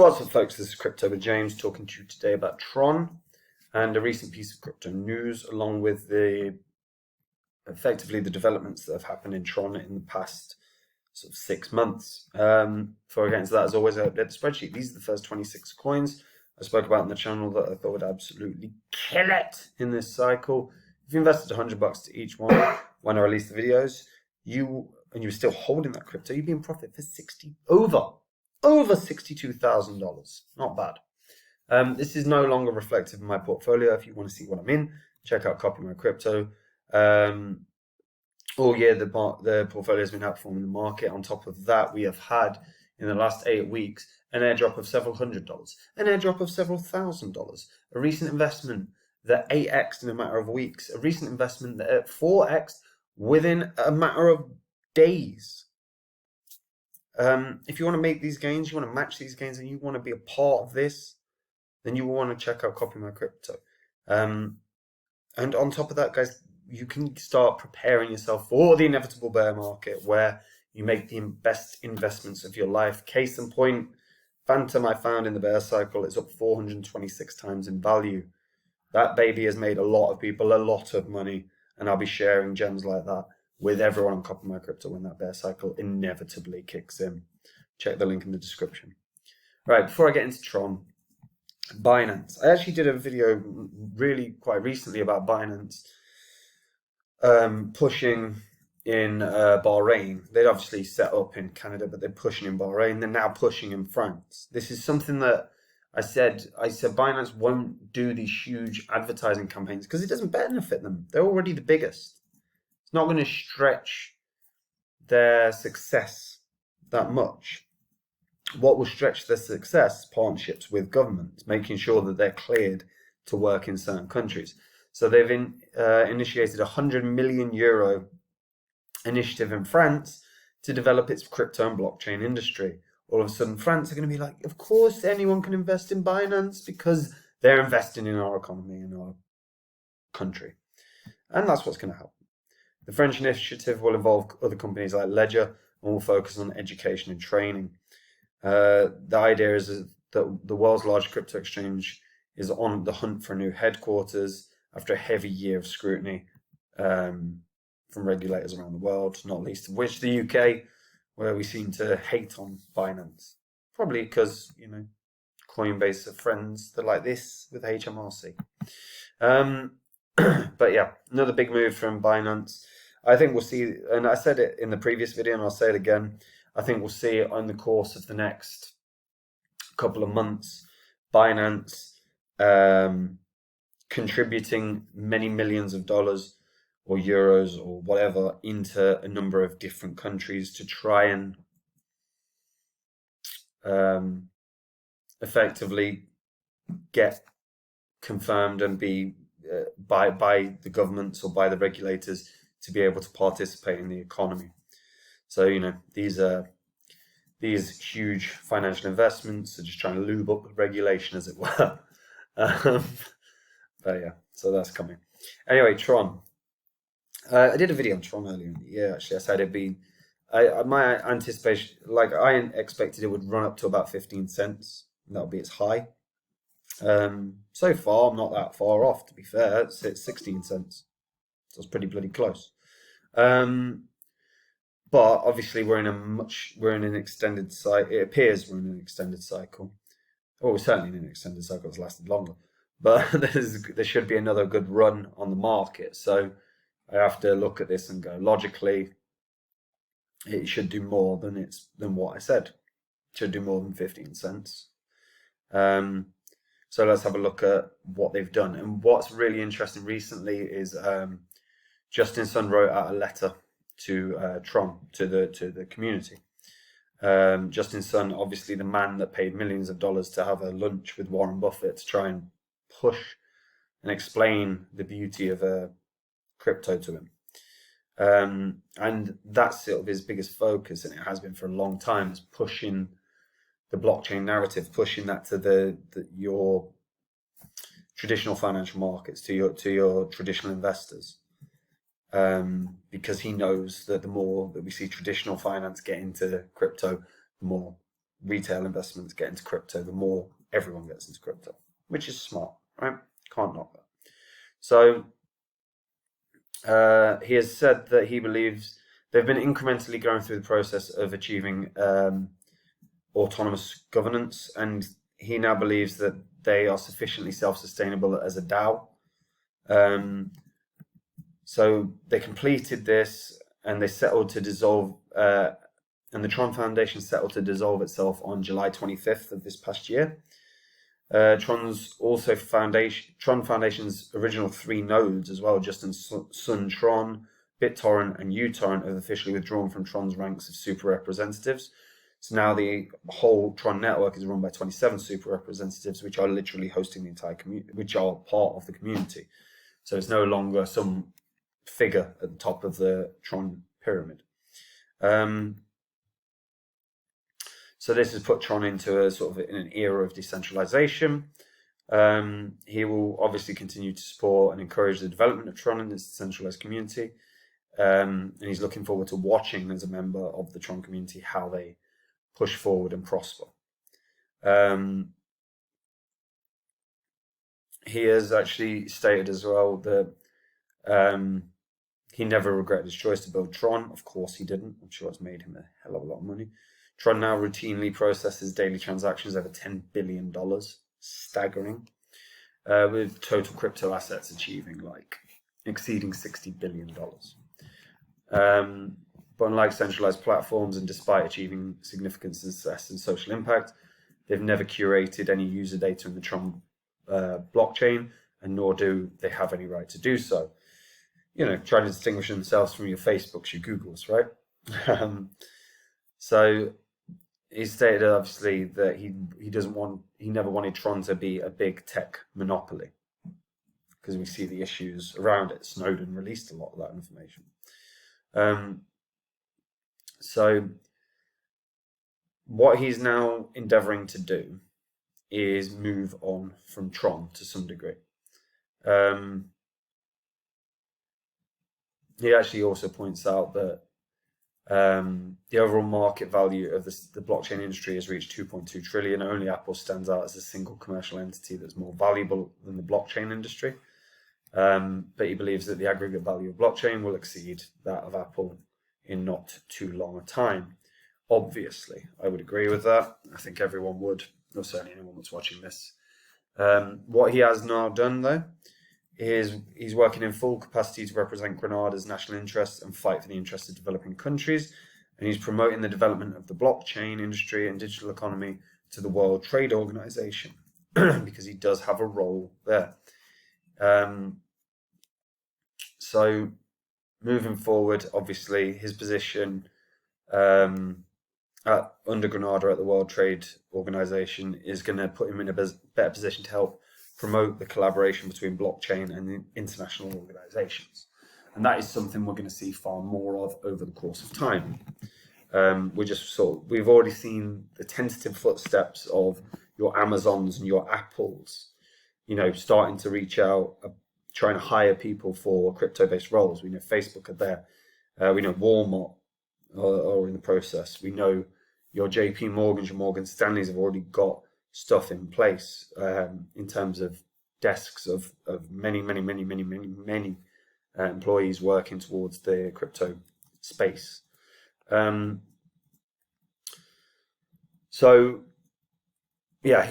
What's up, folks? This is Crypto with James, talking to you today about Tron and a recent piece of crypto news, along with effectively the developments that have happened in Tron in the past sort of 6 months. Before I get into that, as always, I update the spreadsheet. These are the first 26 coins I spoke about in the channel that I thought would absolutely kill it in this cycle. If you invested $100 to each one when I released the videos, you were still holding that crypto, you'd be in profit for over $62,000. Not bad. This is no longer reflective of my portfolio. If you want to see what I'm in, check out Copy My Crypto. All year, the portfolio has been outperforming the market. On top of that, we have had, in the last 8 weeks, an airdrop of several $100s, an airdrop of several $1,000s, a recent investment that 8x'd in a matter of weeks, a recent investment that 4x'd within a matter of days. If you want to make these gains, you want to match these gains, and you want to be a part of this, then you will want to check out Copy My Crypto. And on top of that, guys, you can start preparing yourself for the inevitable bear market where you make the best investments of your life. Case in point, Phantom I found in the bear cycle is up 426 times in value. That baby has made a lot of people a lot of money, and I'll be sharing gems like that with everyone on Copy My Crypto when that bear cycle inevitably kicks in. Check the link in the description. Right, before I get into Tron, Binance. I actually did a video really quite recently about Binance pushing in Bahrain. They'd obviously set up in Canada, but they're pushing in Bahrain. They're now pushing in France. This is something that I said Binance won't do these huge advertising campaigns because it doesn't benefit them. They're already the biggest. It's not going to stretch their success that much. What will stretch their success? Partnerships with governments, making sure that they're cleared to work in certain countries. So they've initiated a €100 million initiative in France to develop its crypto and blockchain industry. All of a sudden, France are going to be like, of course anyone can invest in Binance because they're investing in our economy and our country. And that's what's going to happen. The French initiative will involve other companies like Ledger and will focus on education and training. The idea is that the world's largest crypto exchange is on the hunt for a new headquarters after a heavy year of scrutiny from regulators around the world, not least of which the UK, where we seem to hate on Binance. Probably because, Coinbase are friends. They're like this with HMRC. But yeah, another big move from Binance. I think we'll see, and I said it in the previous video and I'll say it again, I think we'll see it on the course of the next couple of months, Binance contributing many millions of dollars or euros or whatever into a number of different countries to try and effectively get confirmed and be by the governments or by the regulators to be able to participate in the economy. So, these huge financial investments are just trying to lube up the regulation, as it were. But yeah, so that's coming. Anyway, Tron. I did a video on Tron earlier in the year, actually. I said it'd be, my anticipation, I expected it would run up to about 15 cents. That would be its high. So far, I'm not that far off, to be fair. It's 16 cents. So it's pretty bloody close. But obviously we're in an extended cycle. It appears we're in an extended cycle. Oh, we're certainly in an extended cycle. It's lasted longer. But there should be another good run on the market. So I have to look at this and go, logically, it should do more than what I said. It should do more than 15 cents. So let's have a look at what they've done. And what's really interesting recently is Justin Sun wrote out a letter to Tron, to the community. Justin Sun, obviously the man that paid millions of dollars to have a lunch with Warren Buffett to try and push and explain the beauty of crypto to him. And that's sort of his biggest focus, and it has been for a long time, is pushing the blockchain narrative, pushing that to your traditional financial markets, to your traditional investors. Because he knows that the more that we see traditional finance get into crypto, the more retail investments get into crypto, the more everyone gets into crypto, which is smart, right? Can't knock that. So he has said that he believes they've been incrementally going through the process of achieving autonomous governance, and he now believes that they are sufficiently self-sustainable as a DAO. So they completed this, and they settled to dissolve, and the Tron Foundation settled to dissolve itself on July 25th of this past year. Tron Foundation's original 3 nodes as well, Justin Sun Tron, BitTorrent, and uTorrent, have officially withdrawn from Tron's ranks of super representatives. So now the whole Tron network is run by 27 super representatives, which are literally hosting the entire community, which are part of the community. So it's no longer some figure at the top of the Tron pyramid. So this has put Tron into a sort of an era of decentralization. He will obviously continue to support and encourage the development of Tron and its decentralized community. And he's looking forward to watching, as a member of the Tron community, how they push forward and prosper. He has actually stated as well that he never regretted his choice to build Tron. Of course he didn't. I'm sure it's made him a hell of a lot of money. Tron now routinely processes daily transactions over $10 billion. Staggering. With total crypto assets exceeding $60 billion. But unlike centralized platforms, and despite achieving significant success and social impact, they've never curated any user data in the Tron blockchain, and nor do they have any right to do so. Trying to distinguish themselves from your Facebooks, your Googles, right? So he stated obviously that he never wanted Tron to be a big tech monopoly, because we see the issues around it. Snowden released a lot of that information. So what he's now endeavoring to do is move on from Tron to some degree. He actually also points out that the overall market value of the blockchain industry has reached 2.2 trillion. Only Apple stands out as a single commercial entity that's more valuable than the blockchain industry. But he believes that the aggregate value of blockchain will exceed that of Apple in not too long a time. Obviously, I would agree with that. I think everyone would, or certainly anyone that's watching this. What he has now done, though, is he's working in full capacity to represent Grenada's national interests and fight for the interests of developing countries. And he's promoting the development of the blockchain industry and digital economy to the World Trade Organization, because he does have a role there. So moving forward, obviously, his position under Grenada at the World Trade Organization is going to put him in a better position to help promote the collaboration between blockchain and international organizations. And that is something we're going to see far more of over the course of time. We've already seen the tentative footsteps of your Amazons and your Apples, starting to reach out, trying to hire people for crypto-based roles. We know Facebook are there. We know Walmart are in the process. We know your JP Morgans, your Morgan Stanleys have already got stuff in place in terms of desks of many employees working towards the crypto space. He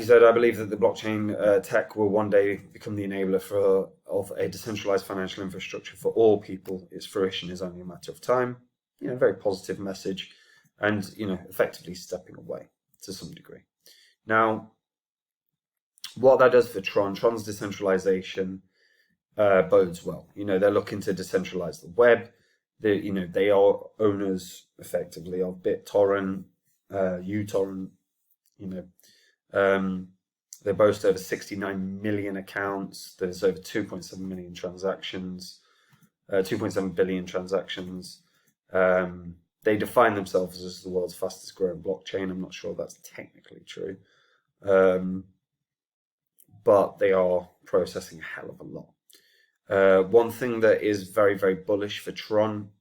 said, I believe that the blockchain tech will one day become the enabler of a decentralized financial infrastructure for all people. Its fruition is only a matter of time. Very positive message, and effectively stepping away to some degree. Now, what that does for Tron's decentralization bodes well. They're looking to decentralize the web. They are owners effectively of BitTorrent, uTorrent. They boast over 69 million accounts. There's over 2.7 million transactions, 2.7 billion transactions. They define themselves as the world's fastest growing blockchain. I'm not sure that's technically true. But they are processing a hell of a lot. One thing that is very, very bullish for Tron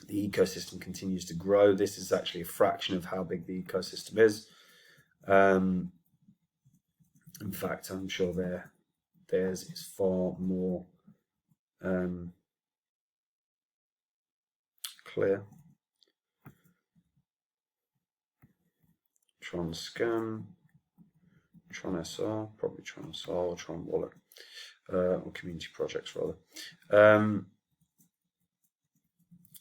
the ecosystem continues to grow. This is actually a fraction of how big the ecosystem is. In fact, I'm sure theirs is far more clear. Tron Scan, Tron SR, probably Tron SR or Tron Wallet, or community projects rather.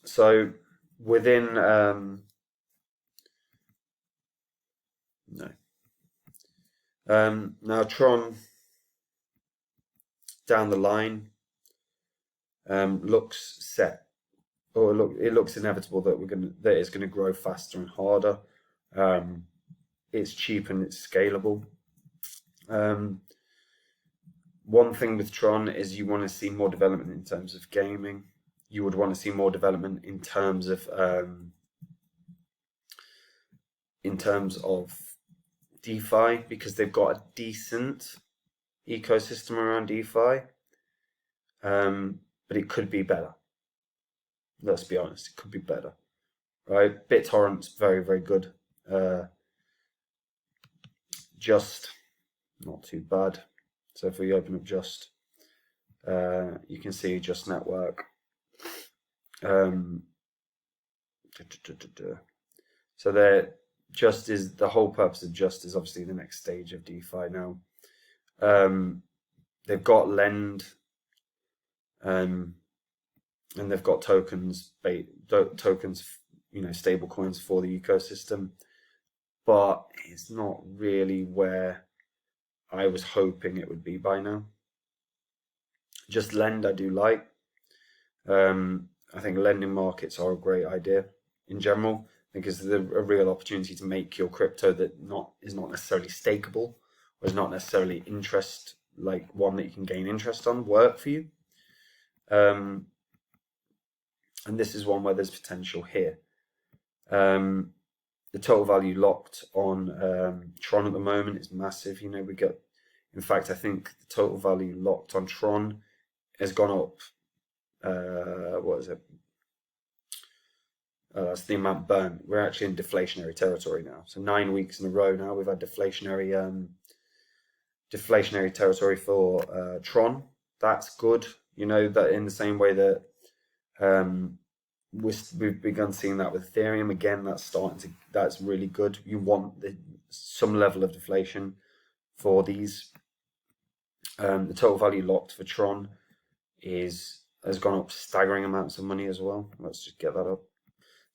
So within now Tron down the line looks set, or it looks inevitable that it's gonna grow faster and harder. It's cheap and it's scalable. One thing with Tron is you want to see more development in terms of gaming. You would want to see more development in terms of DeFi, because they've got a decent ecosystem around DeFi, but it could be better. Let's be honest, it could be better, right? BitTorrent's very, very good. Just not too bad. So if we open up Just, you can see Just Network. So there, Just is the whole purpose of Just is obviously the next stage of DeFi now. They've got Lend, and they've got tokens, stable coins for the ecosystem, but it's not really where I was hoping it would be by now. Just Lend I do like. I think lending markets are a great idea in general. I think it's a real opportunity to make your crypto that is not necessarily stakeable, or is not necessarily one that you can gain interest on, work for you. And this is one where there's potential here. The total value locked on Tron at the moment is massive. In fact, I think the total value locked on Tron has gone up. What is it? That's the amount burnt. We're actually in deflationary territory now. So 9 weeks in a row now we've had deflationary territory for Tron. That's good. That in the same way that we've begun seeing that with Ethereum again. That's really good. You want some level of deflation for these. The total value locked for Tron has gone up staggering amounts of money as well. Let's just get that up.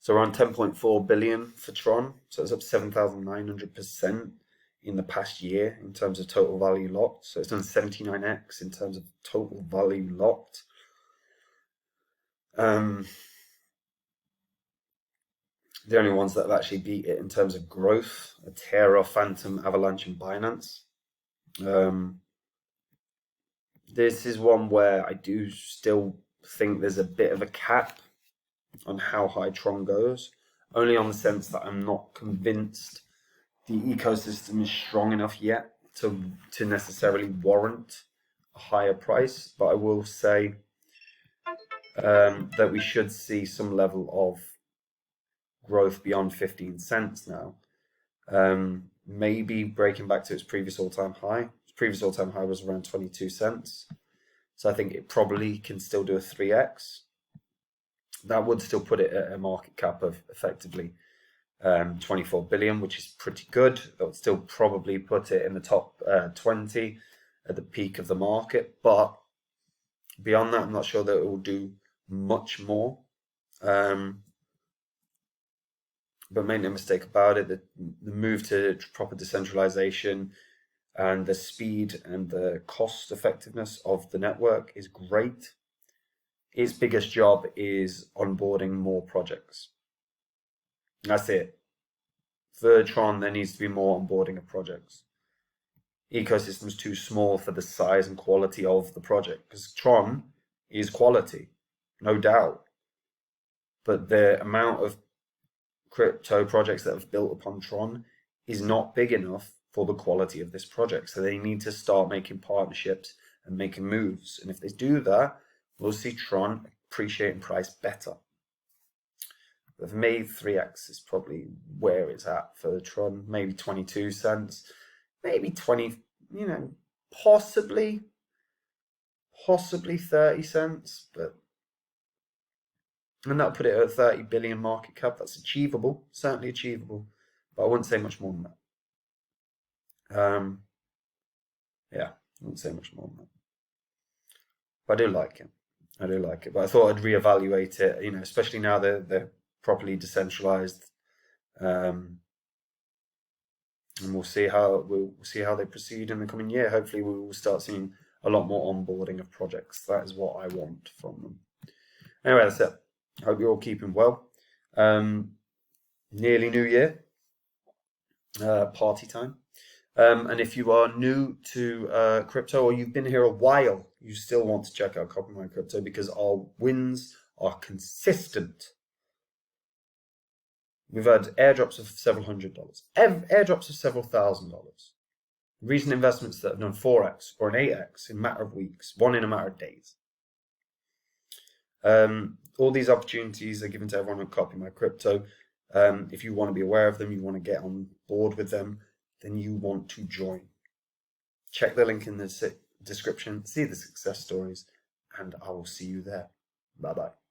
So around 10.4 billion for Tron. So it's up 7,900% in the past year in terms of total value locked. So it's done 79x in terms of total value locked. The only ones that have actually beat it in terms of growth are Terra, Phantom, Avalanche, and Binance. This is one where I do still think there's a bit of a cap on how high Tron goes, only on the sense that I'm not convinced the ecosystem is strong enough yet to necessarily warrant a higher price. But I will say that we should see some level of growth beyond 15 cents now. Maybe breaking back to its previous all-time high. Its previous all-time high was around 22 cents. So I think it probably can still do a 3x. That would still put it at a market cap of effectively 24 billion, which is pretty good. That would still probably put it in the top 20 at the peak of the market. But beyond that, I'm not sure that it will do much more. But make no mistake about it, the move to proper decentralization and the speed and the cost effectiveness of the network is great. Its biggest job is onboarding more projects. That's it. For Tron, there needs to be more onboarding of projects. Ecosystem's too small for the size and quality of the project, because Tron is quality, no doubt. But the amount of crypto projects that have built upon Tron is not big enough for the quality of this project. So they need to start making partnerships and making moves. And if they do that, we'll see Tron appreciate in price better. But for me, 3x is probably where it's at for the Tron. Maybe 22 cents, maybe 20, you know, possibly 30 cents, and that'll put it at a 30 billion market cap. That's achievable, certainly achievable, but I wouldn't say much more than that. Yeah, I wouldn't say much more than that. But I do like it. I do like it. But I thought I'd reevaluate it, you know, especially now they're properly decentralized. Um, and we'll see how they proceed in the coming year. Hopefully, we will start seeing a lot more onboarding of projects. That is what I want from them. Anyway, that's it. Hope you're all keeping well. Nearly New Year, party time. And if you are new to crypto, or you've been here a while, you still want to check out Copy My Crypto because our wins are consistent. We've had airdrops of several $100s, airdrops of several $1,000s. Recent investments that have done 4x or an 8x in a matter of weeks, one in a matter of days. All these opportunities are given to everyone on Copy My Crypto. If you want to be aware of them, you want to get on board with them, then you want to join. Check the link in the description, see the success stories, and I will see you there. Bye-bye.